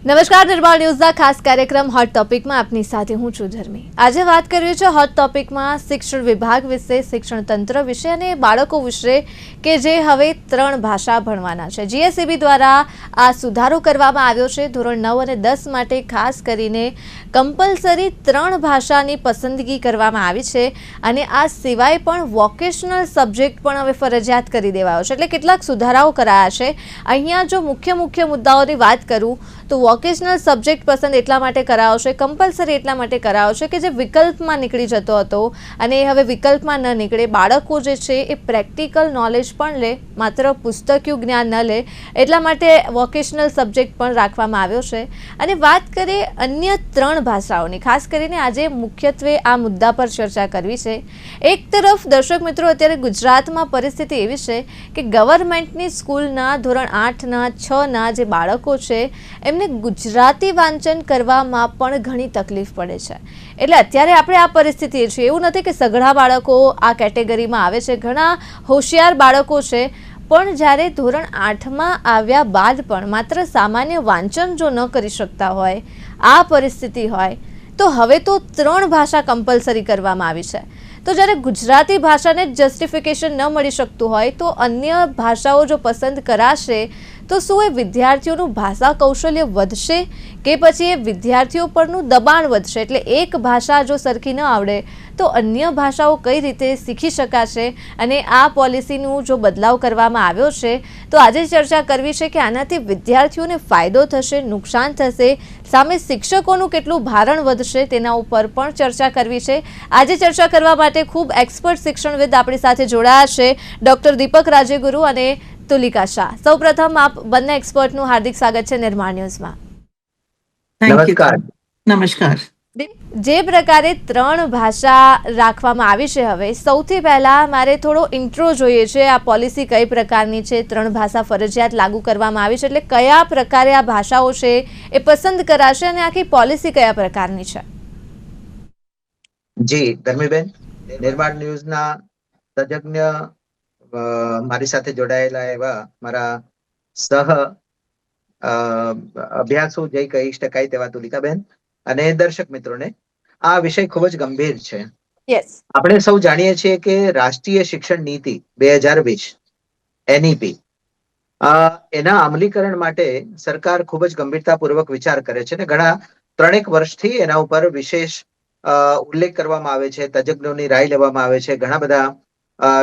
નમસ્કાર, નિર્માણ ન્યૂઝના ખાસ કાર્યક્રમ હોટ ટોપિકમાં આપની સાથે હું છું ધર્મી। આજે વાત કરવી છે હોટ ટોપિકમાં શિક્ષણ વિભાગ વિશે, શિક્ષણ તંત્ર વિશે અને બાળકો વિશે કે જે હવે 3 ભાષા ભણવાના છે। જીએસઈબી દ્વારા આ સુધારો કરવામાં આવ્યો છે। ધોરણ 9 અને 10 માટે ખાસ કરીને કમ્પલસરી 3 ભાષાની પસંદગી કરવામાં આવી છે અને આ સિવાય પણ વોકેશનલ સબ્જેક્ટ પણ હવે ફરજિયાત કરી દેવાયો છે। એટલે કેટલાક સુધારાઓ કરાયા છે। અહીંયા જો મુખ્ય મુદ્દાઓની વાત કરું તો વોકેશનલ સબ્જેક્ટ પસંદ એટલા માટે કરાયો છે, કમ્પલસરી એટલા માટે કરાયો છે કે જે વિકલ્પમાં નીકળી જતો હતો અને હવે વિકલ્પમાં ન નીકળે। બાળકો જે છે એ પ્રેક્ટિકલ નોલેજ પણ લે, માત્ર પુસ્તકીય જ્ઞાન ન લે, એટલા માટે વોકેશનલ સબ્જેક્ટ પણ રાખવામાં આવ્યો છે। અને વાત કરીએ અન્ય 3 ભાષાઓની, ખાસ કરીને આજે મુખ્યત્વે આ મુદ્દા પર ચર્ચા કરવી છે। એક તરફ દર્શક મિત્રો, અત્યારે ગુજરાતમાં પરિસ્થિતિ એવી છે કે ગવર્મેન્ટની સ્કૂલના ધોરણ 8ના 6ના જે બાળકો છે એમને ગુજરાતી વાંચન કરવામાં પણ ઘણી તકલીફ પડે છે। એટલે અત્યારે આપણે આ પરિસ્થિતિ છે, એવું નથી કે સઘળા બાળકો આ કેટેગરીમાં આવે છે, ઘણા હોશિયાર બાળકો છે, પણ જ્યારે ધોરણ 8માં આવ્યા બાદ પણ માત્ર સામાન્ય વાંચન જો ન કરી શકતા હોય, આ પરિસ્થિતિ હોય, તો હવે તો 3 ભાષા કમ્પલસરી કરવામાં આવી છે। તો જ્યારે ગુજરાતી ભાષાને જસ્ટિફિકેશન ન મળી શકતું હોય તો અન્ય ભાષાઓ જો પસંદ કરાશે તો શું એ વિદ્યાર્થીઓનું ભાષા કૌશલ્ય વધશે કે પછી એ વિદ્યાર્થીઓ પરનું દબાણ વધશે? એટલે એક ભાષા જો સરખી ન આવડે તો અન્ય ભાષાઓ કઈ રીતે શીખી શકાશે? અને આ પોલિસીનું જો બદલાવ કરવામાં આવ્યો છે તો આજે ચર્ચા કરવી છે કે આનાથી વિદ્યાર્થીઓને ફાયદો થશે, નુકસાન થશે, સામે શિક્ષકોનું કેટલું ભારણ વધશે, તેના ઉપર પણ ચર્ચા કરવી છે। આજે ચર્ચા કરવા માટે ખૂબ એક્સપર્ટ શિક્ષણવિદ આપણી સાથે જોડાયા છે, ડોક્ટર દીપક રાજેગુરુ અને તુલિકા શાહ। સૌપ્રથમ આપ બંને એક્સપર્ટનું હાર્દિક સ્વાગત છે નિર્માણ ન્યૂઝમાં। નમસ્કાર। જે પ્રકારે 3 ભાષા રાખવામાં આવી છે, હવે સૌથી પહેલા મારે થોડો ઇન્ટ્રો જોઈએ છે। આ પોલિસી કઈ પ્રકારની છે? 3 ભાષા ફરજિયાત લાગુ કરવામાં આવી છે, એટલે કયા પ્રકારે આ ભાષાઓ છે એ પસંદ કરાશે અને આખી પોલિસી કયા પ્રકારની છે? જી ધર્મીબેન, નિર્માણ ન્યૂઝના તજજ્ઞ મારી સાથે જોડાયેલા એવા મારા સહ અભ્યાસુ જે કહી શકાય તેવા તુલિકાબેન અને દર્શક મિત્રોને, આ વિષય ખૂબ જ ગંભીર છે। આપણે સૌ જાણીએ છીએ કે રાષ્ટ્રીય શિક્ષણ નીતિ 2020 NEP એના અમલીકરણ માટે સરકાર ખૂબ જ ગંભીરતાપૂર્વક વિચાર કરે છે અને ઘણા 3 વર્ષથી એના ઉપર વિશેષ ઉલ્લેખ કરવામાં આવે છે, તજજ્ઞોની રાય લેવામાં આવે છે, ઘણા બધા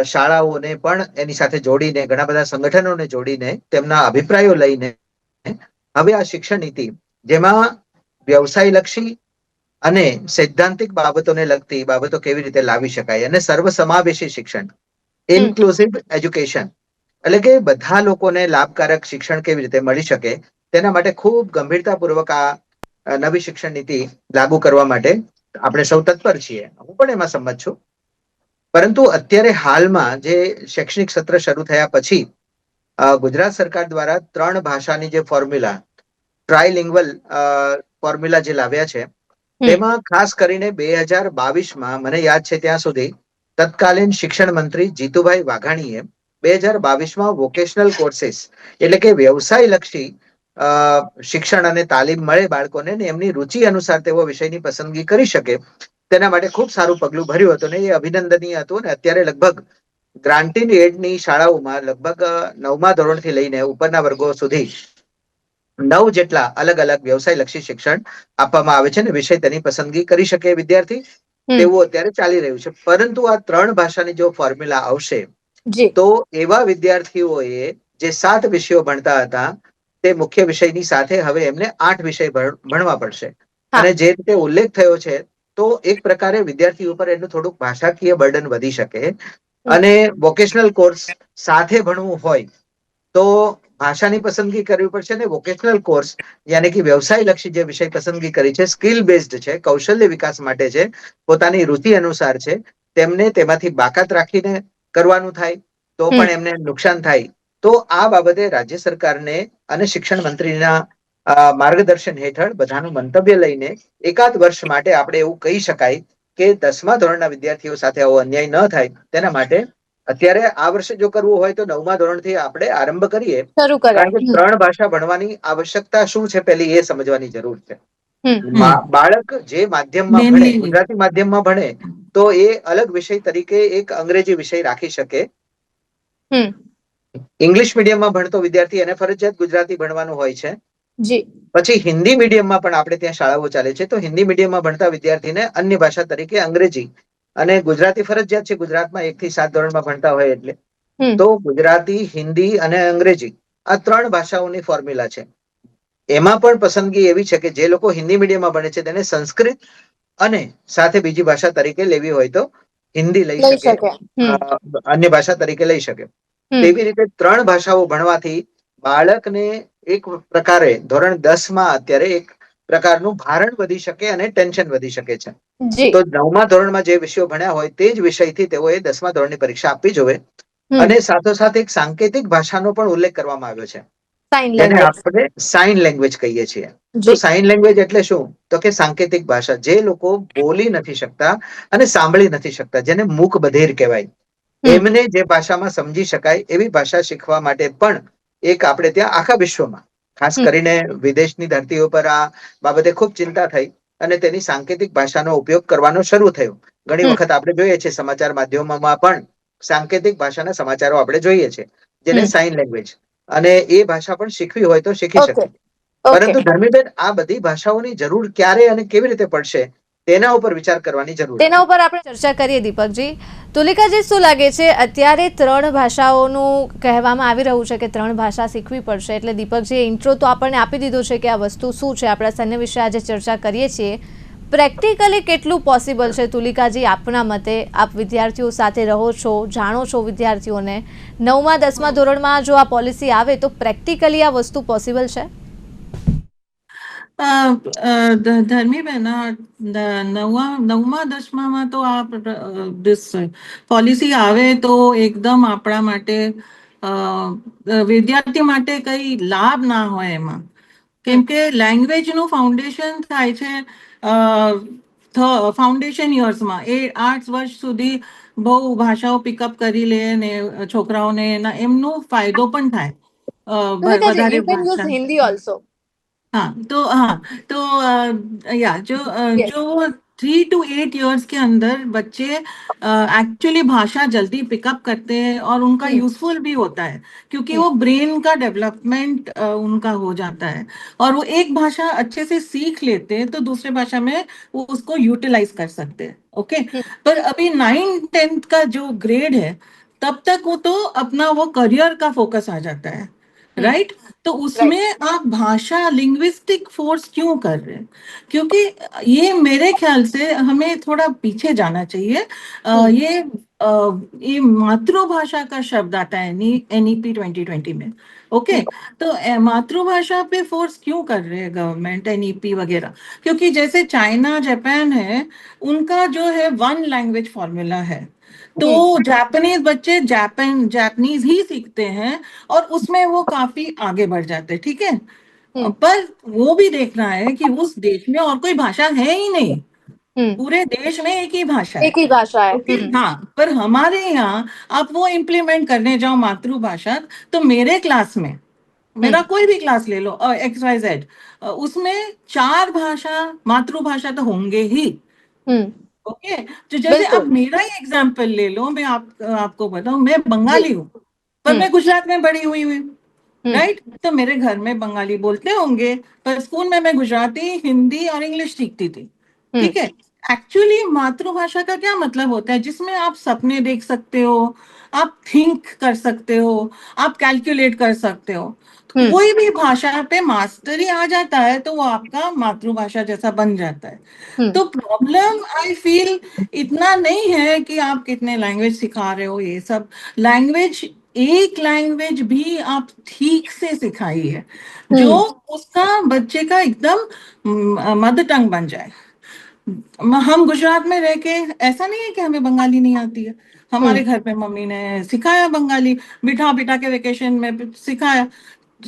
શાળાઓને પણ એની સાથે જોડીને, ઘણા બધા સંગઠનોને જોડીને તેમના અભિપ્રાયો લઈને હવે આ શિક્ષણ નીતિ, જેમાં વ્યવસાયલક્ષી અને સૈદ્ધાંતિક બાબતોને લગતી બાબતો કેવી રીતે લાવી શકાય અને સર્વસમાવેશી શિક્ષણ, ઇન્ક્લુસિવ એજ્યુકેશન, એટલે કે બધા લોકોને લાભકારક શિક્ષણ કેવી રીતે મળી શકે, તેના માટે ખૂબ ગંભીરતાપૂર્વક આ નવી શિક્ષણ નીતિ લાગુ કરવા માટે આપણે સૌ તત્પર છીએ। હું પણ એમાં સંમત છું। પરંતુ અત્યારે હાલમાં જે શૈક્ષણિક સત્ર શરૂ થયા પછી ગુજરાત સરકાર દ્વારા 3 ભાષાની જે ફોર્મ્યુલા, ટ્રાયલિંગ્વલ ફોર્મ્યુલા જે લાવ્યા છે, તેમાં ખાસ કરીને 2022માં મને યાદ છે ત્યાં સુધી તત્કાલીન શિક્ષણ મંત્રી જીતુભાઈ વાઘાણીએ 2022માં વોકેશનલ કોર્सेस એટલે કે વ્યવસાયલક્ષી શિક્ષણ અને તાલીમ મળે બાળકોને ને એમની રુચિ અનુસાર તેઓ વિષયની પસંદગી કરી શકે, તેના માટે ખૂબ સારું પગલું ભર્યું હતું ને એ અભિનંદનીય હતું। ને અત્યારે લગભગ ગ્રાન્ટેડ એડની શાળાઓમાં લગભગ 9મા ધોરણથી લઈને ઉપરના વર્ગો સુધી 9 જેટલા અલગ અલગ વ્યવસાયલક્ષી શિક્ષણ આપવામાં આવે છે અને વિષય તેની પસંદગી કરી શકે વિદ્યાર્થી, તેવું અત્યારે ચાલી રહ્યું છે। પરંતુ આ 3 ભાષાની જો ફોર્મ્યુલા આવશે તો એવા વિદ્યાર્થીઓએ જે 7 વિષયો ભણતા હતા તે મુખ્ય વિષયની સાથે હવે એમને 8 વિષય ભણવા પડશે અને જે રીતે ઉલ્લેખ થયો છે તો એક પ્રકારે વિદ્યાર્થી ઉપર એનું થોડુંક ભાષાકીય બર્ડન વધી શકે અને વોકેશનલ કોર્સ સાથે ભણવું હોય તો ભાષાની પસંદગી કરવી પડશે અને વોકેશનલ કોર્સ યાની કે વ્યવસાયલક્ષી જે વિષય પસંદગી કરી છે, સ્કિલ બેઝડ છે, કૌશલ્ય વિકાસ માટે છે, પોતાની રુચિ અનુસાર છે, તેમને તેમાંથી બાકાત રાખીને કરવાનું થાય તો પણ એમને નુકસાન થાય। તો આ બાબતે રાજ્ય સરકારને અને શિક્ષણ મંત્રીના માર્ગદર્શન હેઠળ બધાનું મંતવ્ય લઈને એકાદ વર્ષ માટે આપણે એવું કહી શકાય કે 10મા ધોરણના વિદ્યાર્થીઓ સાથે આવો અન્યાય ન થાય તેના માટે અત્યારે આ વર્ષે જો કરવું હોય તો 9મા ધોરણથી આપણે આરંભ કરીએ, શરૂ કરે. કારણ કે 3 ભાષા ભણવાની આવશ્યકતા શું છે પહેલી એ સમજવાની જરૂર છે. બાળક જે માધ્યમમાં ભણે, ગુજરાતી માધ્યમમાં ભણે, તો એ અલગ વિષય તરીકે એક અંગ્રેજી વિષય રાખી શકે. ઇંગ્લિશ મીડિયમમાં ભણતો વિદ્યાર્થી એને ફરજિયાત ગુજરાતી ભણવાનું હોય છે. પછી હિન્દી મીડિયમમાં પણ આપણે ત્યાં શાળાઓ ચાલે છે, તો હિન્દી મીડિયમમાં ભણતા વિદ્યાર્થીને અન્ય ભાષા તરીકે અંગ્રેજી અને ગુજરાતી ફરજિયાત છે. ગુજરાતમાં 1 થી 7 ધોરણમાં ભણતા હોય એટલે તો ગુજરાતી, હિન્દી અને અંગ્રેજી આ 3 ભાષાઓની ફોર્મ્યુલા છે. એમાં પણ પસંદગી એવી છે કે જે લોકો હિન્દી મીડિયમમાં ભણે છે તેને સંસ્કૃત અને સાથે બીજી ભાષા તરીકે લેવી હોય તો હિન્દી લઈ શકે, અન્ય ભાષા તરીકે લઈ શકે. તેવી રીતે 3 ભાષાઓ ભણવાથી બાળકને એક પ્રકારે ધોરણ 10માં અત્યારે એક પ્રકારનું ભારણ વધી શકે અને ટેન્શન વધી શકે છે. તો 9મા ધોરણમાં જે વિષયો ભણ્યા હોય તે જ વિષયથી તેઓએ 10મા ધોરણની પરીક્ષા આપવી જોઈએ. અને સાથોસાથ એક સાંકેતિક ભાષાનો પણ ઉલ્લેખ કરવામાં આવ્યો છે, જેને આપણે સાઇન લેંગ્વેજ કહીએ છીએ. તો સાઇન લેંગ્વેજ એટલે શું? તો કે સાંકેતિક ભાષા, જે લોકો બોલી નથી શકતા અને સાંભળી નથી શકતા, જેને મૂક બધિર કહેવાય, એમને જે ભાષામાં સમજી શકાય એવી ભાષા શીખવા માટે પણ એક આપણે ત્યાં આખા વિશ્વમાં, ખાસ કરીને વિદેશની ધરતીઓ પર આ બાબતે ખૂબ ચિંતા થઈ અને તેની સાંકેતિક ભાષાનો ઉપયોગ કરવાનો શરૂ થયો. ઘણી વખત આપણે જોઈએ છીએ સમાચાર માધ્યમોમાં પણ સાંકેતિક ભાષાના સમાચારો આપણે જોઈએ છીએ, જેને સાઇન લેંગ્વેજ, અને એ ભાષા પણ શીખવી હોય તો શીખી શકે. પરંતુ ધર્મીબેન, આ બધી ભાષાઓની જરૂર ક્યારે અને કેવી રીતે પડશે તેના ઉપર વિચાર કરવાની જરૂર છે. તેના ઉપર આપણે ચર્ચા કરીએ. દીપકજી, તુલિકાજી, શું લાગે છે? અત્યારે 3 ભાષાઓનું કહેવામાં આવી રહ્યું છે કે 3 ભાષા શીખવી પડશે, એટલે દીપકજીએ ઇન્ટ્રો તો આપણને આપી દીધો છે કે આ વસ્તુ શું છે. આપણા સૈન્ય વિશે આજે ચર્ચા કરીએ છીએ. પ્રેક્ટિકલી કેટલું પોસિબલ છે તુલિકાજી આપના મતે? આપ વિદ્યાર્થીઓ સાથે રહો છો, જાણો છો વિદ્યાર્થીઓને. 9મા 10મા ધોરણમાં જો આ પોલિસી આવે તો પ્રેક્ટિકલી આ વસ્તુ પોસિબલ છે? ધર્મીબેન, 9મા 10મામાં તો આ પોલિસી આવે તો એકદમ આપણા માટે, વિદ્યાર્થી માટે કઈ લાભ ના હોય એમાં. કેમ કે લેંગ્વેજનું ફાઉન્ડેશન થાય છે ફાઉન્ડેશન યર્સમાં. 8 વર્ષ સુધી બહુ ભાષાઓ પિકઅપ કરી લે ને છોકરાઓને એમનો ફાયદો પણ થાય. વધારે ભાષા હિન્દી ઓલ્સો. तो या जो 3 to 8 years के अंदर बच्चे एक्चुअली भाषा जल्दी पिकअप करते हैं और उनका यूजफुल भी होता है, क्योंकि वो ब्रेन का डेवलपमेंट उनका हो जाता है और वो एक भाषा अच्छे से सीख लेते हैं तो दूसरे भाषा में वो उसको यूटिलाइज कर सकते हैं. ओके, पर अभी 9th-10th का जो ग्रेड है तब तक वो तो अपना वो करियर का फोकस आ जाता है, राइट? तो उसमें आप भाषा लिंग्विस्टिक फोर्स क्यों कर रहे हैं? क्योंकि ये मेरे ख्याल से हमें थोड़ा पीछे जाना चाहिए. ये मातृभाषा का शब्द आता है NEP 2020 में. ओके, तो मातृभाषा पे फोर्स क्यों कर रहे हैं गवर्नमेंट, NEP वगैरह? क्योंकि जैसे चाइना, जापान है, उनका जो है 1 लैंग्वेज फॉर्मूला है. तो जापानीज बच्चे जापानीज ही सीखते हैं और उसमें वो काफी आगे बढ़ जाते हैं, ठीक है. पर वो भी देखना है कि उस देश में और कोई भाषा है ही नहीं. पूरे देश में एक ही भाषा है. हाँ, पर हमारे यहाँ आप वो इम्प्लीमेंट करने जाओ मातृभाषा, तो मेरे क्लास में, मेरा कोई भी क्लास ले लो, XYZ, उसमें 4 भाषा मातृभाषा तो होंगे ही. ओके, तो जैसे अब मेरा ही एग्जाम्पल ले लो, मैं आपको बताऊं, मैं बंगाली हूँ पर मैं गुजरात में बड़ी हुई हूँ, राइट? तो मेरे घर में बंगाली बोलते होंगे, पर स्कूल में मैं गुजराती, हिंदी और इंग्लिश सीखती थी, ठीक है. एक्चुअली मातृभाषा का क्या मतलब होता है? जिसमें आप सपने देख सकते हो, आप थिंक कर सकते हो, आप कैलकुलेट कर सकते हो. कोई भी भाषा पे मास्टरी आ जाता है तो वो आपका मातृभाषा जैसा बन जाता है. तो प्रॉब्लम आई फील इतना नहीं है कि आप कितने लैंग्वेज सिखा रहे हो. ये सब लैंग्वेज, एक लैंग्वेज भी आप ठीक से सिखाइए जो उसका बच्चे का एकदम मदर टंग बन जाए. हम गुजरात में रह के, ऐसा नहीं है कि हमें बंगाली नहीं आती है. हमारे घर पे मम्मी ने सिखाया बंगाली, बिठा बिठा के वेकेशन में सिखाया,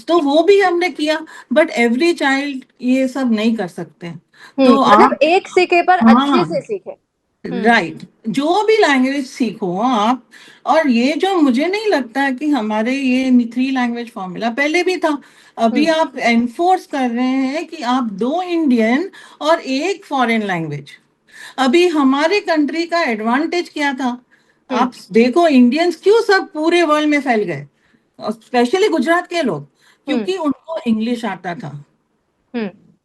तो वो भी हमने किया. बट एवरी चाइल्ड ये सब नहीं कर सकते. तो मतलब एक सीखे पर अच्छे से सीखे. राइट, जो भी लैंग्वेज सीखो आप, और ये जो मुझे नहीं लगता कि हमारे ये 3 लैंग्वेज फॉर्मूला पहले भी था, अभी आप एनफोर्स कर रहे हैं कि आप 2 इंडियन और 1 फॉरेन लैंग्वेज। अभी हमारे कंट्री का एडवांटेज क्या था, आप देखो इंडियंस क्यों सब पूरे वर्ल्ड में फैल गए, स्पेशली गुजरात के लोग, क्योंकि उनको इंग्लिश आता था।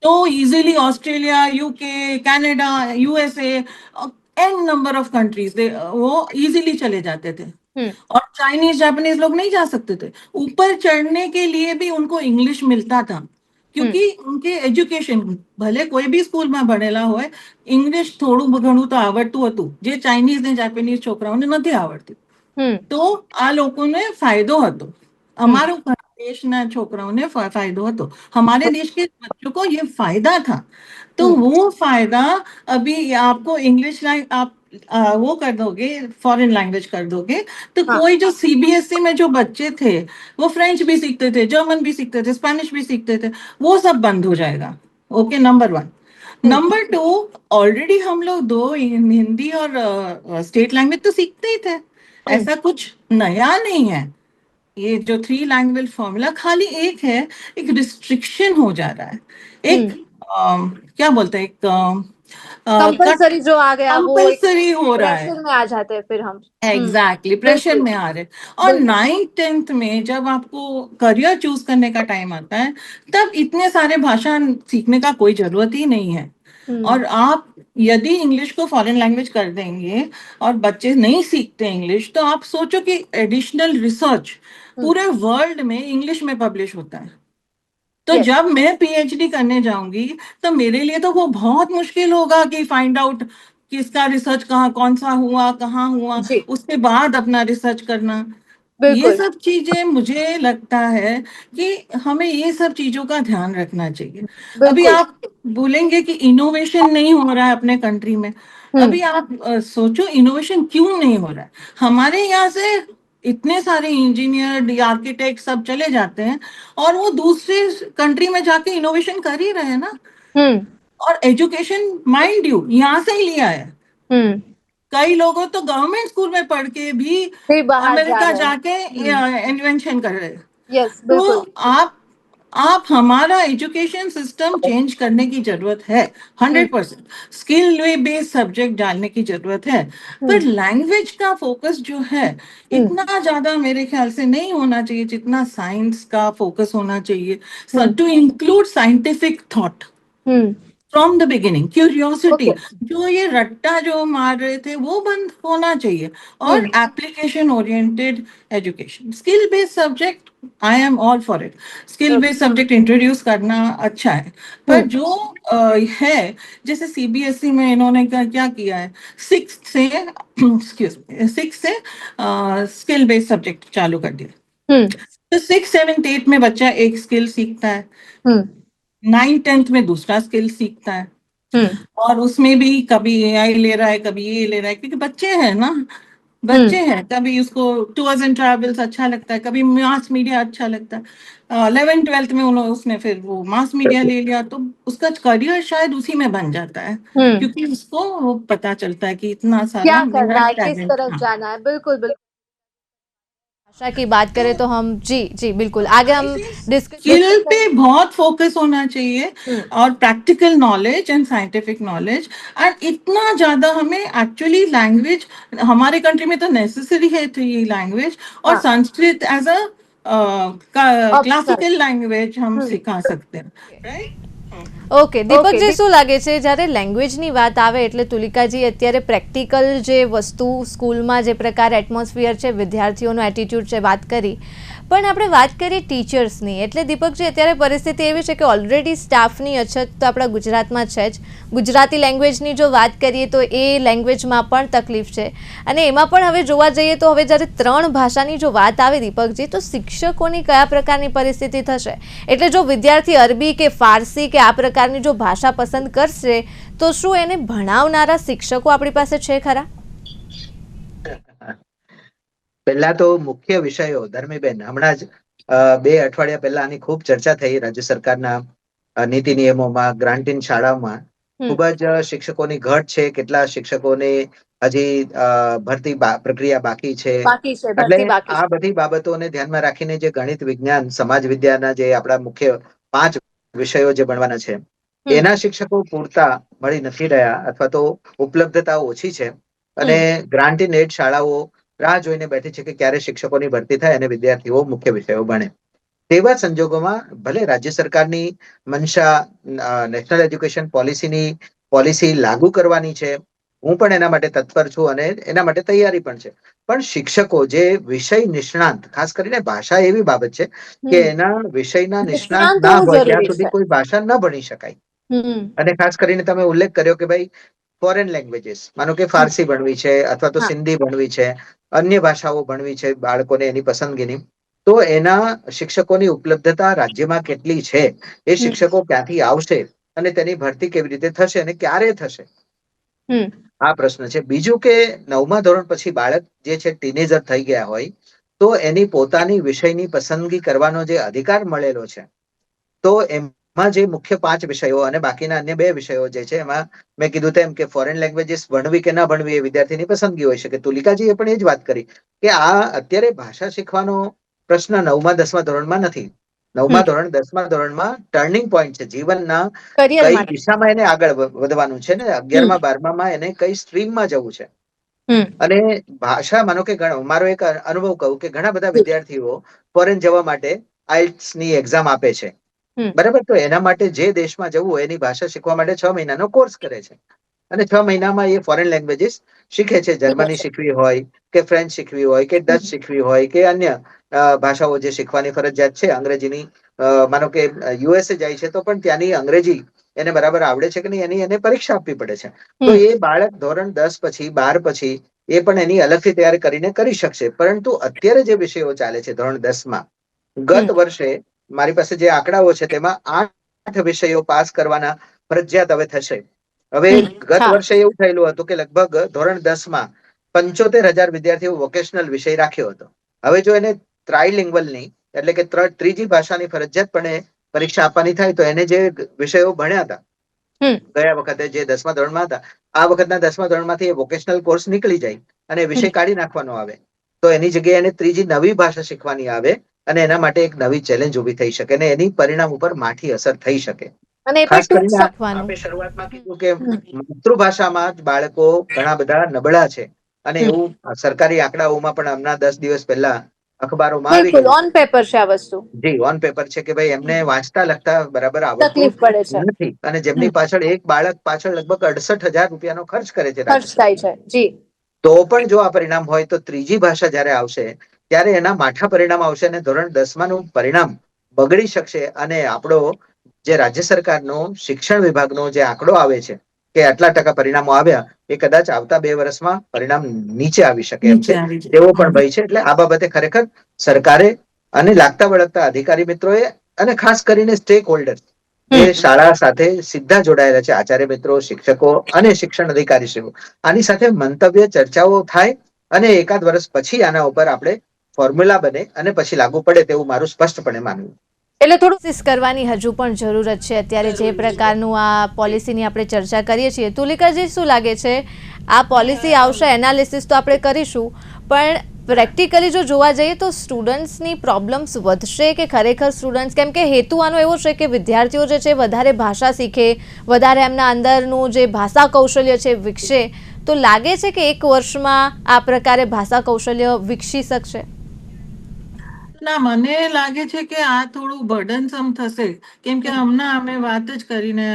तो easily Australia, UK, Canada, USA, an number of countries वो इजीली चले जाते थे। और चाइनीज जापानीज लोग नहीं जा सकते थे। ऊपर चढ़ने के लिए भी उनको इंग्लिश मिलता था, क्योंकि उनके एजुकेशन, भले कोई भी स्कूल में भणेला હોય, इंग्लिश થોડું ઘણું તો આવડતું હતું, જે ચાઇનીઝ ને જાપાનીઝ છોકરાઓને નથી આવડતી। તો આ લોકોને ફાયદો હતો, અમારો देशના છોકરાઓને फायदो હતો, हमारे देश के बच्चों को ये फायदा था। तो वो फायदा अभी आपको इंग्लिश आप वो कर दोगे, फॉरेन लैंग्वेज कर दोगे, तो कोई जो सीबीएसई में जो बच्चे थे वो फ्रेंच भी सीखते थे, जर्मन भी सीखते थे, स्पेनिश भी सीखते थे, वो सब बंद हो जाएगा। Okay, number 1। नंबर 2, ऑलरेडी हम लोग 2 हिंदी और स्टेट लैंग्वेज तो सीखते ही थे, ऐसा कुछ नया नहीं है। ये जो 3 लैंग्वेज फॉर्मूला खाली एक है, एक रिस्ट्रिक्शन हो जा रहा है, एक क्या बोलते हैं, एक कंपल्सरी जो आ गया वो कंपल्सरी हो रहा है, प्रेशर में आ जाते हैं फिर हम। एग्जैक्टली, प्रेशर में आ रहे। और 9th-10th में जब आपको करियर चूज करने का टाइम आता है, तब इतने सारे भाषा सीखने का कोई जरूरत ही नहीं है। और आप यदि इंग्लिश को फॉरेन लैंग्वेज कर देंगे और बच्चे नहीं सीखते इंग्लिश, तो आप सोचो कि एडिशनल रिसर्च पूरे वर्ल्ड में इंग्लिश में पब्लिश होता है। तो जब मैं पीएचडी करने जाऊंगी, तो मेरे लिए तो वो बहुत मुश्किल होगा कि फाइंड आउट किसका रिसर्च कहाँ, कौन सा हुआ, कहाँ हुआ, उसके बाद अपना रिसर्च करना। ये सब चीजें मुझे लगता है कि हमें ये सब चीजों का ध्यान रखना चाहिए। अभी आप बोलेंगे कि इनोवेशन नहीं हो रहा है अपने कंट्री में, अभी आप सोचो इनोवेशन क्यों नहीं हो रहा है। हमारे यहाँ से इतने सारे इंजीनियर, आर्किटेक्ट सब चले जाते हैं, और वो दूसरे कंट्री में जाके इनोवेशन कर ही रहे हैं ना। और एजुकेशन माइंड यू यहाँ से ही लिया है। कई लोगों तो गवर्नमेंट स्कूल में पढ़ के भी अमेरिका जाके इन्वेंशन कर रहे हैं। तो आप हमारा एजुकेशन सिस्टम चेंज करने की जरूरत है, 100%। स्किल बेस्ड सब्जेक्ट डालने की जरूरत है, पर लैंग्वेज का फोकस जो है इतना ज्यादा मेरे ख्याल से नहीं होना चाहिए जितना साइंस का फोकस होना चाहिए, to include scientific thought from the beginning. Curiosity, जो ये रट्टा जो मार रहे थे वो बंद होना चाहिए, और application oriented education, skill based subject, I am all for it. Skill based subject introduce करना अच्छा है, पर जो है, जैसे सीबीएसई में इन्होंने क्या किया है, 6 से स्किल बेस्ड सब्जेक्ट चालू कर दिया। तो 6, 7, 8 में बच्चा एक स्किल सीखता है, 9th-10th में दूसरा स्किल सीखता है, और उसमें भी कभी एआई ले रहा है, कभी ये ले रहा है, क्योंकि बच्चे हैं ना, बच्चे हैं, कभी उसको टूर्स एंड ट्रैवल्स अच्छा लगता है, कभी मास मीडिया अच्छा लगता है। 11th-12th में उसने फिर वो मास मीडिया ले लिया, तो उसका करियर शायद उसी में बन जाता है, क्योंकि उसको वो पता चलता है कि इतना सारा क्या करना है, किस तरफ जाना है। बिल्कुल बिल्कुल। भाषा की बात करें तो हम जी बिल्कुल आगे हम स्किल पे बहुत फोकस होना चाहिए, और practical knowledge and scientific knowledge. And इतना ज्यादा हमें एक्चुअली लैंग्वेज, हमारे कंट्री में तो नेसेसरी है 3 लैंग्वेज, और Sanskrit as a classical language हम सिखा सकते हैं, राइट। ओके, દીપકજી શું લાગે છે જ્યારે લેંગ્વેજની વાત આવે એટલે તુલિકાજી અત્યારે પ્રેક્ટિકલ જે વસ્તુ સ્કૂલમાં જે પ્રકાર એટમોસ્ફિયર છે, વિદ્યાર્થીઓનો એટીટ્યુડ છે, વાત કરી, પણ આપણે વાત કરીએ ટીચર્સની, એટલે દીપકજી અત્યારે પરિસ્થિતિ એવી છે કે ઓલરેડી સ્ટાફની અછત તો આપણા ગુજરાતમાં છે જ। ગુજરાતી લેંગ્વેજની જો વાત કરીએ તો એ લેંગ્વેજમાં પણ તકલીફ છે, અને એમાં પણ હવે જોવા જઈએ તો હવે જ્યારે 3 ભાષાની જો વાત આવે દીપકજી, તો શિક્ષકોની કયા પ્રકારની પરિસ્થિતિ થશે? એટલે જો વિદ્યાર્થી અરબી કે ફારસી કે આ પ્રકારની જો ભાષા પસંદ કરશે, તો શું એને ભણાવનારા શિક્ષકો આપણી પાસે છે ખરા? પહેલા તો મુખ્ય વિષયો, ધર્મીબેન, હમણાં જ 2 અઠવાડિયા પહેલા આની ખૂબ ચર્ચા થઈ રાજ્ય સરકારના નીતિ નિયમોમાં, ગ્રાન્ટીન શાળાઓમાં, ખૂબ જ શિક્ષકોની ઘટ છે, કેટલા શિક્ષકોની હજી ભરતી પ્રક્રિયા બાકી છે. એટલે આ બધી બાબતોને ધ્યાનમાં રાખીને જે ગણિત, વિજ્ઞાન, સમાજ વિદ્યાના જે આપણા મુખ્ય 5 વિષયો જે ભણવાના છે એના શિક્ષકો પૂરતા મળી નથી રહ્યા અથવા તો ઉપલબ્ધતા ઓછી છે. અને ગ્રાન્ટ ઇન એડ શાળાઓ રાહ જોઈને બેઠી છે કે ક્યારે શિક્ષકોની ભરતી થાય અને વિદ્યાર્થીઓ મુખ્ય વિષયો ભણે. તેવા સંજોગોમાં ભલે રાજ્ય સરકારની મનસા નેશનલ એજ્યુકેશન પોલિસી લાગુ કરવાની છે, હું પણ એના માટે તત્પર છું અને એના માટે તૈયારી પણ છે. પણ શિક્ષકો જે વિષય નિષ્ણાંત, ખાસ કરીને ભાષા એવી બાબત છે કે એના વિષયના નિષ્ણાંત ના હોય ત્યાં સુધી કોઈ ભાષા ન ભણી શકાય. અને ખાસ કરીને તમે ઉલ્લેખ કર્યો કે ભાઈ ફોરેન લેંગ્વેજીસ, માનો કે ફારસી ભણવી છે અથવા તો સિંધી ભણવી છે, અન્ય ભાષાઓ ભણવી છે બાળકોને એની પસંદગીની, તો એના શિક્ષકોની ઉપલબ્ધતા રાજ્યમાં કેટલી છે, એ શિક્ષકો ક્યાંથી આવશે અને તેની ભરતી કેવી રીતે થશે અને ક્યારે થશે, આ પ્રશ્ન છે. બીજું કે 9મા ધોરણ પછી બાળક જે છે ટીનેજર થઈ ગયા હોય તો એની પોતાની વિષયની પસંદગી કરવાનો જે અધિકાર મળેલો છે, તો એમાં જે મુખ્ય 5 વિષયો અને બાકીના અન્ય 2 વિષયો જે છે એમાં મેં કીધું તેમ કે ફોરેન લેંગ્વેજીસ ભણવી કે ના ભણવી એ વિદ્યાર્થીની પસંદગી હોઈ શકે. તુલિકાજીએ પણ એ જ વાત કરી કે આ અત્યારે ભાષા શીખવાનો પ્રશ્ન 9મા 10મા ધોરણમાં નથી. 9મા ધોરણ 10મા ધોરણમાં ટર્નિંગ પોઈન્ટ છે જીવનના, કઈ દિશામાં એને આગળ વધવાનું છે ને 11મા 12મામાં એને કઈ સ્ટ્રીમમાં જવું છે. અને ભાષા, માનો કે મારો એક અનુભવ કહું કે ઘણા બધા વિદ્યાર્થીઓ ફોરેન જવા માટે આઇલ્ટ્સ ની એક્ઝામ આપે છે, બરાબર. તો એના માટે જે દેશમાં જવું હોય એની ભાષા શીખવા માટે 6 મહિનાનો કોર્સ કરે છે અને 6 મહિનામાં એ ફોરેન લેંગ્વેજીસ શીખે છે. જર્મની શીખવી હોય કે ફ્રેન્ચ શીખવી હોય કે ડચ શીખવી હોય કે અન્ય ભાષાઓ જે શીખવાની ફરજિયાત છે, અંગ્રેજીની, માનો કે યુએસએ જાય છે તો પણ ત્યાંની અંગ્રેજી એને બરાબર આવડે છે કે નહીં એની એને પરીક્ષા આપવી પડે છે. તો એ બાળક ધોરણ 10 પછી 12 પછી એ પણ એની અલગથી તૈયારી કરીને કરી શકશે. પરંતુ અત્યારે જે વિષયો ચાલે છે ધોરણ 10માં, ગત વર્ષે મારી પાસે જે આંકડાઓ છે તેમાં 8 વિષયો પાસ કરવાના ફરજિયાત હવે થશે. હવે ગત વર્ષે એવું થયેલું હતું કે લગભગ ધોરણ 10માં 75,000 વિદ્યાર્થીઓ વોકેશનલ વિષય રાખ્યો હતો. હવે જો એને ટ્રાયલિંગ્વલની એટલે કે ત્રીજી ભાષાની ફરજિયાતપણે પરીક્ષા આપવાની થાય તો એને જે વિષયો ભણ્યા હતા ગયા વખતે જે 10મા ધોરણમાં હતા, આ વખતના 10મા ધોરણમાંથી વોકેશનલ કોર્સ નીકળી જાય અને વિષય કાઢી નાખવાનો આવે, તો એની જગ્યાએ એને ત્રીજી નવી ભાષા શીખવાની આવે અને એના માટે એક નવી ચેલેન્જ ઉભી થઈ શકે અને એની પરિણામ ઉપર માઠી અસર થઈ શકે. ખાસ કરીને આપણે શરૂઆતમાં કીધું કે માતૃભાષામાં જ બાળકો ઘણા બધા નબળા છે અને એવું સરકારી આંકડાઓમાં પણ હમણાં 10 દિવસ પહેલા અખબારોમાં આવી ગયું. ઓન પેપર છે આ વસ્તુ. જી, ઓન પેપર છે કે ભાઈ એમને વાંચતા લખતા બરાબર આવડતું નથી અને જેમની પાછળ એક બાળક પાછળ લગભગ 68,000 રૂપિયાનો ખર્ચ કરે છે રાજ્ય સરકાર. તો પણ જો આ પરિણામ હોય તો ત્રીજી ભાષા જયારે આવશે ત્યારે એના માઠા પરિણામ આવશે અને ધોરણ 10માનું પરિણામ બગડી શકશે. અને આપણો જે રાજ્ય સરકારનો શિક્ષણ વિભાગનો જે આંકડો આવે છે કે આટલા ટકા પરિણામો આવ્યા, એ કદાચ આવતા 2 વર્ષમાં પરિણામ નીચે આવી શકે એમ છે, તેવો પણ ભય છે. એટલે આ બાબતે ખરેખર સરકારે અને લાગતા વળગતા અધિકારી મિત્રોએ અને ખાસ કરીને સ્ટેક હોલ્ડર જે શાળા સાથે સીધા જોડાયેલા છે, આચાર્ય મિત્રો, શિક્ષકો અને શિક્ષણ અધિકારીશ્રીઓ, આની સાથે મંતવ્ય ચર્ચાઓ થાય અને એકાદ વર્ષ પછી આના ઉપર આપણે ફોર્મ્યુલા બને અને પછી લાગુ પડે તેવું મારું સ્પષ્ટપણે માનવું. એટલે થોડું કોશિશ કરવાની હજુ પણ જરૂરત છે. અત્યારે જે પ્રકારનું આ પોલિસીની આપણે ચર્ચા કરીએ છીએ, તુલિકાજી શું લાગે છે, આ પોલિસી આવશે, એનાલિસિસ તો આપણે કરીશું, પણ પ્રેક્ટિકલી જો જોવા જઈએ તો સ્ટુડન્ટ્સની પ્રોબ્લેમ્સ વધશે કે ખરેખર સ્ટુડન્ટ્સ, કેમ કે હેતુ આનો એવો છે કે વિદ્યાર્થીઓ જે છે વધારે ભાષા શીખે, વધારે એમના અંદરનું જે ભાષા કૌશલ્ય છે વિકસે, તો લાગે છે કે 1 વર્ષમાં આ પ્રકારે ભાષા કૌશલ્ય વિકસી શકશે? ના, મને લાગે છે કે આ થોડું બર્ડનસમ થશે, કેમ કે હમણાં અમે વાત જ કરીને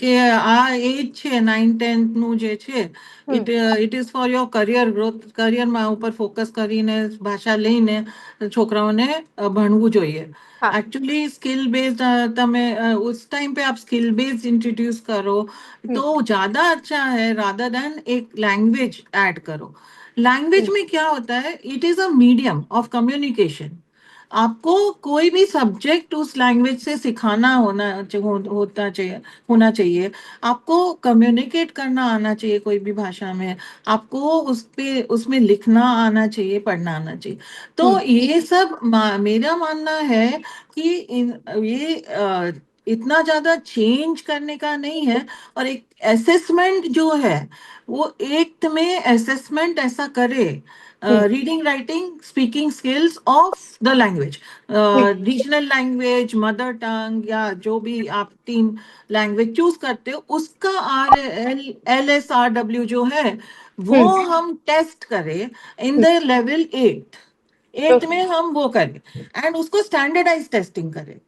કે આ એજ છે 9-10 નું જે છે, it is for your career growth, કરિયરમાં ઉપર ફોકસ કરીને ભાષા લઈને છોકરાઓને ભણવું જોઈએ. एक्चुअली स्किल बेस्ड તમે उस टाइम पे आप स्किल बेस्ड इंट्रोड्यूस करो तो ज्यादा अच्छा है rather than एक लैंग्वेज ऐड करो. लैंग्वेज में क्या होता है, it is a medium of communication. आपको कोई भी सब्जेक्ट उस लैंग्वेज से सिखाना होना चाहिए. आपको कम्युनिकेट करना आना चाहिए कोई भी भाषा में. आपको उसमें लिखना आना चाहिए, पढ़ना आना चाहिए. तो ये सब मेरा मानना है कि ये इतना ज्यादा चेंज करने का नहीं है। और एक असेसमेंट जो है वो एक में असेसमेंट ऐसा करे, reading writing speaking skills of the language, regional language, mother tongue, या जो भी आप 3 लैंग्वेज चूज करते हो उसका LSRW जो है वो हम टेस्ट करें इन द लेवल 8 में हम वो करें एंड उसको स्टैंडर्डाइज टेस्टिंग करें।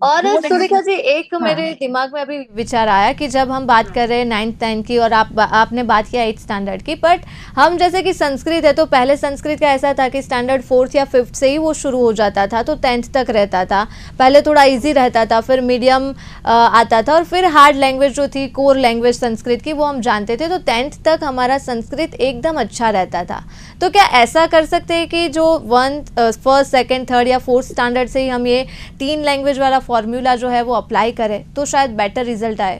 और बोर्ड सुरेखा जी, एक हाँ मेरे दिमाग में अभी विचार आया कि जब हम बात कर रहे हैं 9th-10th की और आपने बात किया 8th स्टैंडर्ड की, बट हम जैसे कि संस्कृत है तो पहले संस्कृत का ऐसा था कि स्टैंडर्ड 4th या 5th से ही वो शुरू हो जाता था, तो 10th तक रहता था। पहले थोड़ा इजी रहता था, फिर मीडियम आता था, और फिर हार्ड लैंग्वेज जो थी, कोर लैंग्वेज संस्कृत की, वो हम जानते थे। तो 10th तक हमारा संस्कृत एकदम अच्छा रहता था। तो क्या ऐसा कर सकते हैं कि जो 1st, 2nd, 3rd या 4th स्टैंडर्ड से ही हम ये 3 लैंग्वेज वाला फॉर्मूला जो है वो अप्लाई करें तो शायद बेटर रिजल्ट आए?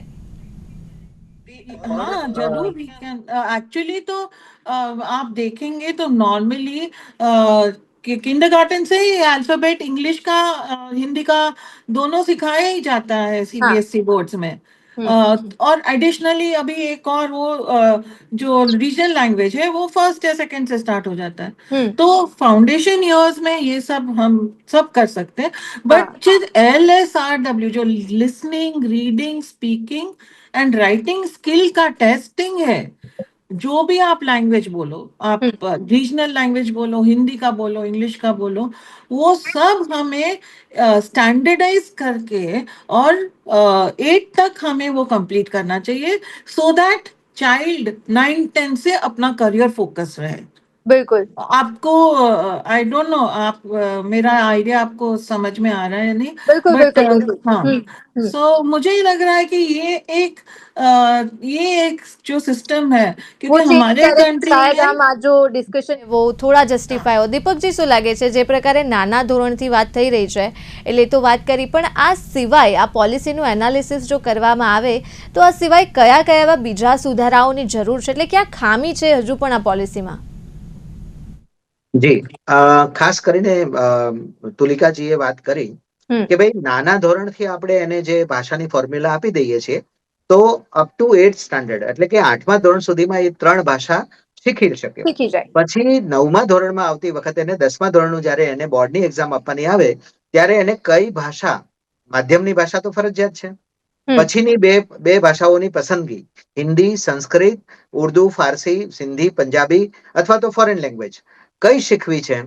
हाँ जरूर, वी कैन एक्चुअली। तो आप देखेंगे तो नॉर्मली किंडरगार्टन से ही अल्फाबेट इंग्लिश का हिंदी का दोनों सिखाया ही जाता है CBSE बोर्ड्स में। और एडिशनली अभी एक और वो जो रीजनल लैंग्वेज है वो 1st या 2nd से स्टार्ट हो जाता है। तो फाउंडेशन ईयर्स में ये सब हम सब कर सकते हैं। बट LSRW जो listening, reading, speaking and writing skill का टेस्टिंग है, जो भी आप लैंग्वेज बोलो, आप रीजनल लैंग्वेज बोलो, हिंदी का बोलो, इंग्लिश का बोलो, वो सब हमें स्टैंडर्डाइज करके और 8 तक हमें वो कंप्लीट करना चाहिए, सो दैट चाइल्ड 9-10 से अपना करियर फोकस रहे। बिल्कुल। आपको आई डोंट नो, आप मेरा आइडिया आपको समझ में आ रहा है नहीं? बिल्कुल बट बिल्कुल बिल्कुल। हाँ, सो मुझे ही लग रहा है कि ये एक जो सिस्टम है, वो क्योंकि चेंज हमारे करे कंट्री શાયદ में આમ આ જો ડિસ્કશન वो થોડા જસ્ટિફાય हो। દીપકજી, શું લાગે છે, જે પ્રકારે નાના ધોરણથી વાત થઈ રહી છે એટલે તો વાત કરી, પણ આ સિવાય આ પોલિસીનું એનાલિસિસ જો કરવામાં આવે તો આ સિવાય કયા કયા એવા બીજા સુધારાઓની જરૂર છે, એટલે ક્યાં ખામી છે હજુ પણ આ પોલિસીમાં? જી, ખાસ કરીને તુલિકાજીએ વાત કરી કે ભાઈ નાના ધોરણથી આપણે એને જે ભાષાની ફોર્મ્યુલા આપી દઈએ છીએ તો અપ ટુ 8th સ્ટાન્ડર્ડ એટલે કે 8મા ધોરણ સુધીમાં એ 3 ભાષા શીખી શકે। પછી 9મા ધોરણમાં આવતી વખતે એને 10મા ધોરણનું જ્યારે એને બોર્ડની એક્ઝામ આપવાની આવે ત્યારે એને કઈ ભાષા, માધ્યમની ભાષા તો ફરજિયાત છે, પછીની બે ભાષાઓની પસંદગી હિન્દી, સંસ્કૃત, ઉર્દુ, ફારસી, સિંધી, પંજાબી અથવા તો ફોરેન લેંગ્વેજ કઈ શીખવી છે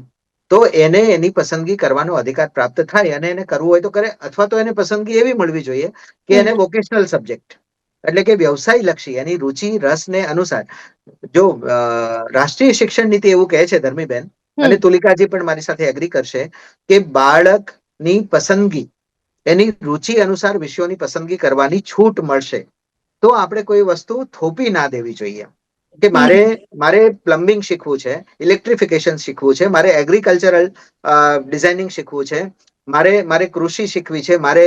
તો એને એની પસંદગી કરવાનો અધિકાર પ્રાપ્ત થાય અને એને કરવું હોય તો કરે, અથવા તો એને પસંદગી એવી મળવી જોઈએ કે એને વોકેશનલ સબ્જેક્ટ એટલે કે વ્યવસાય લક્ષી એની રુચિ રસને અનુસાર જો રાષ્ટ્રીય શિક્ષણ નીતિ એવું કહે છે ધર્મીબેન, અને તુલિકાજી પણ મારી સાથે એગ્રી કરશે કે બાળકની પસંદગી એની રુચિ અનુસાર વિષયોની પસંદગી કરવાની છૂટ મળશે તો આપણે કોઈ વસ્તુ થોપી ના દેવી જોઈએ કે મારે પ્લમ્બિંગ શીખવું છે, ઇલેક્ટ્રિફિકેશન શીખવું છે, મારે એગ્રીકલ્ચરલ ડિઝાઇનિંગ શીખવું છે, મારે કૃષિ શીખવી છે, મારે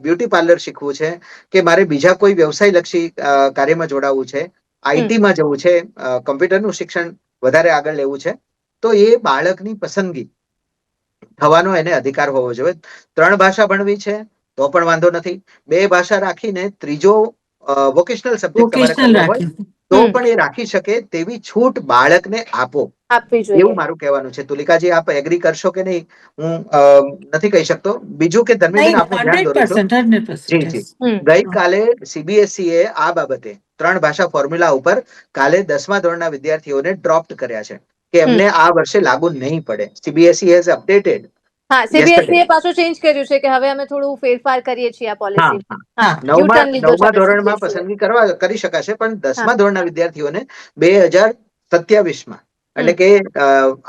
બ્યુટી પાર્લર શીખવું છે કે મારે બીજા કોઈ વ્યવસાય લક્ષી કાર્યમાં જોડાવું છે, આઈટીમાં જવું છે, કમ્પ્યુટરનું શિક્ષણ વધારે આગળ લેવું છે, તો એ બાળકની પસંદગી થવાનો એને અધિકાર હોવો જોઈએ। 3 ભાષા ભણવી છે તો પણ વાંધો નથી, 2 ભાષા રાખીને ત્રીજો વોકેશનલ સબ્જેક્ટ તમારે કરવો હોય તો પણ એ રાખી શકે તેવી છૂટ બાળકને આપો, એવું મારું કહેવાનું છે। તુલિકાજી, આપ એગ્રી કરશો કે નહીં હું નથી કહી શકતો। બીજું કે ધર્મેન્દ્ર આપનું ધ્યાન દોરું છું, જી જી, ગઈકાલે CBSE આ બાબતે 3 ભાષા ફોર્મ્યુલા ઉપર કાલે 10મા ધોરણના વિદ્યાર્થીઓને ડ્રોપ્ડ કર્યા છે કે એમને આ વર્ષે લાગુ નહીં પડે। CBSE has updated. હા, CBSE એ પાછું ચેન્જ કર્યું છે કે હવે અમે થોડું ફેરફાર કરીએ છીએ આ પોલિસીમાં। હા, નવમા ધોરણમાં પસંદગી કરી શકાશે, પણ 10મા ધોરણના વિદ્યાર્થીઓને 2027માં એટલે કે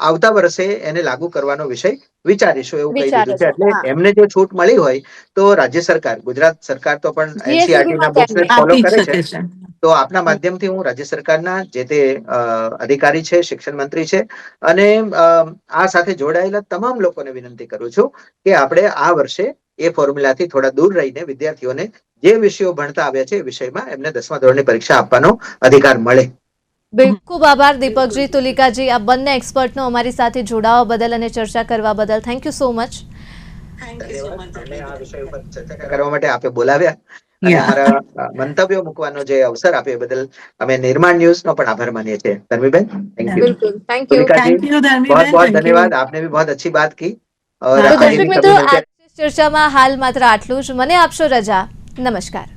આવતા વર્ષે એને લાગુ કરવાનો વિષય વિચારીશું એવું કહી દીધું છે। એટલે એમને જો છૂટ મળી હોય તો રાજ્ય સરકાર, ગુજરાત સરકાર તો પણ NCERT ના બુક્સને ફોલો કરે છે, તો આપના માધ્યમથી હું રાજ્ય સરકારના જે તે અધિકારી છે, શિક્ષણ મંત્રી છે અને આ સાથે જોડાયેલા તમામ લોકોને વિનંતી કરું છું કે આપણે આ વર્ષે એ ફોર્મ્યુલાથી થોડા દૂર રહીને વિદ્યાર્થીઓને જે વિષયો ભણતા આવ્યા છે એ વિષયમાં એમને 10મા ધોરણની પરીક્ષા આપવાનો અધિકાર મળે। ખૂબ આભાર દીપકજી, તુલિકાજી, આ બંને એક્સપર્ટનો અમારી સાથે જોડાવા બદલ અને ચર્ચા કરવા બદલ થેન્ક યુ સો મચ। અમને આ વિષય ઉપર ચર્ચા કરવા માટે આપે બોલાવ્યા અને અમારા મંતવ્યો મૂકવાનો જે અવસર આપ્યો એ બદલ અમે નિર્માણ ન્યૂઝ નો પણ આભાર માનીએ છીએ ધર્મીબેન. Thank you. बिल्कुल, thank you. Thank you Dharmi बहुत बहन, बहुत thank you। धन्यवाद. आपने भी बहुत अच्छी बात की और તો आगे દર્શક भी મિત્રો कभी मिलते આજની ચર્ચામાં હાલ માત્ર આટલું જ. મને આપશો રજા. નમસ્કાર.